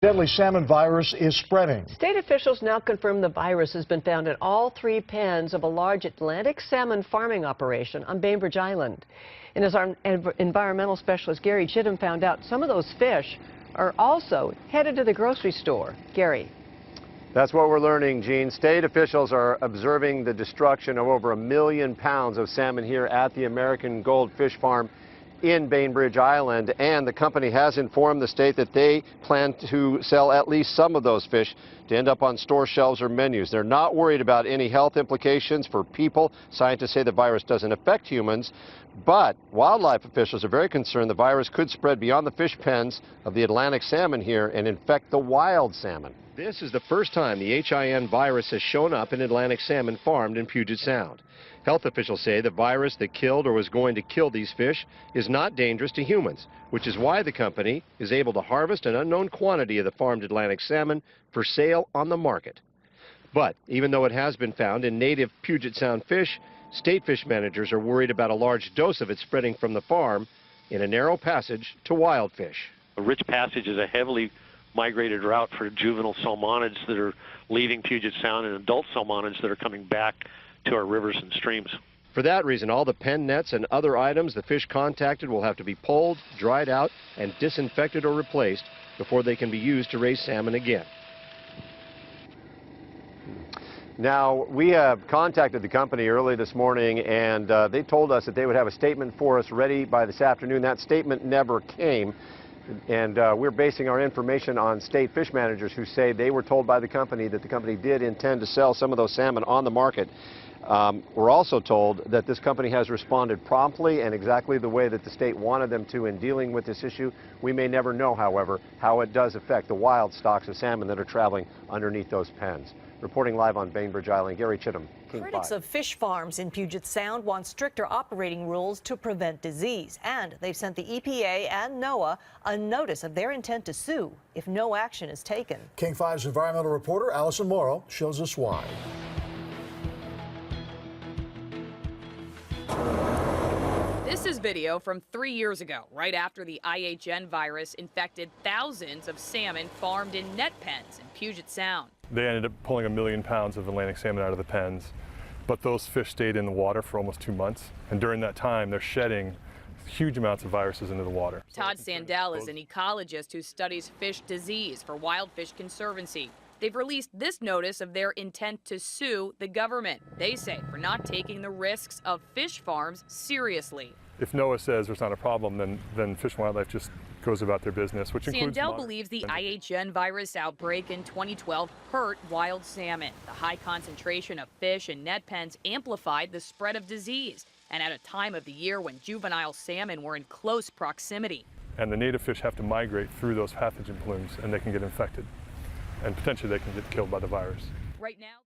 Deadly salmon virus is spreading. State officials now confirm the virus has been found in all 3 pens of a large Atlantic salmon farming operation on Bainbridge Island. And as our environmental specialist Gary Chittum found out, some of those fish are also headed to the grocery store. Gary. That's what we're learning, Gene. State officials are observing the destruction of over 1 million pounds of salmon here at the American Gold Fish Farm in Bainbridge Island, and the company has informed the state that they plan to sell at least some of those fish to end up on store shelves or menus. They're not worried about any health implications for people. Scientists say the virus doesn't affect humans, but wildlife officials are very concerned the virus could spread beyond the fish pens of the Atlantic salmon here and infect the wild salmon. This is the first time the HIN virus has shown up in Atlantic salmon farmed in Puget Sound. Health officials say the virus that killed or was going to kill these fish is not dangerous to humans, which is why the company is able to harvest an unknown quantity of the farmed Atlantic salmon for sale on the market. But even though it has been found in native Puget Sound fish, state fish managers are worried about a large dose of it spreading from the farm in a narrow passage to wild fish. A rich passage is a heavily migrated route for juvenile salmonids that are leaving Puget Sound and adult salmonids that are coming back to our rivers and streams. For that reason, all the pen nets and other items the fish contacted will have to be pulled, dried out, and disinfected or replaced before they can be used to raise salmon again. Now, we have contacted the company early this morning, and they told us that they would have a statement for us ready by this afternoon. That statement never came. And we're basing our information on state fish managers who say they were told by the company that the company did intend to sell some of those salmon on the market. We're also told that this company has responded promptly and exactly the way that the state wanted them to in dealing with this issue. We may never know, however, how it does affect the wild stocks of salmon that are traveling underneath those pens. Reporting live on Bainbridge Island, Gary Chittum, King Critics 5. of fish farms in Puget Sound want stricter operating rules to prevent disease, and they've sent the EPA and NOAA a notice of their intent to sue if no action is taken. King 5's environmental reporter Allison Morrow shows us why. This is video from 3 years ago, right after the IHN virus infected thousands of salmon farmed in net pens in Puget Sound. They ended up pulling 1 million pounds of Atlantic salmon out of the pens, but those fish stayed in the water for almost 2 months. And during that time, they're shedding huge amounts of viruses into the water. Todd Sandell is an ecologist who studies fish disease for Wild Fish Conservancy. They've released this notice of their intent to sue the government, they say, for not taking the risks of fish farms seriously. If NOAA says there's not a problem, then Fish and Wildlife just goes about their business, which includes Sandell believes the IHN virus outbreak in 2012 hurt wild salmon. The high concentration of fish in net pens amplified the spread of disease, and at a time of the year when juvenile salmon were in close proximity. And the native fish have to migrate through those pathogen plumes, and they can get infected, and potentially they can get killed by the virus. Right now.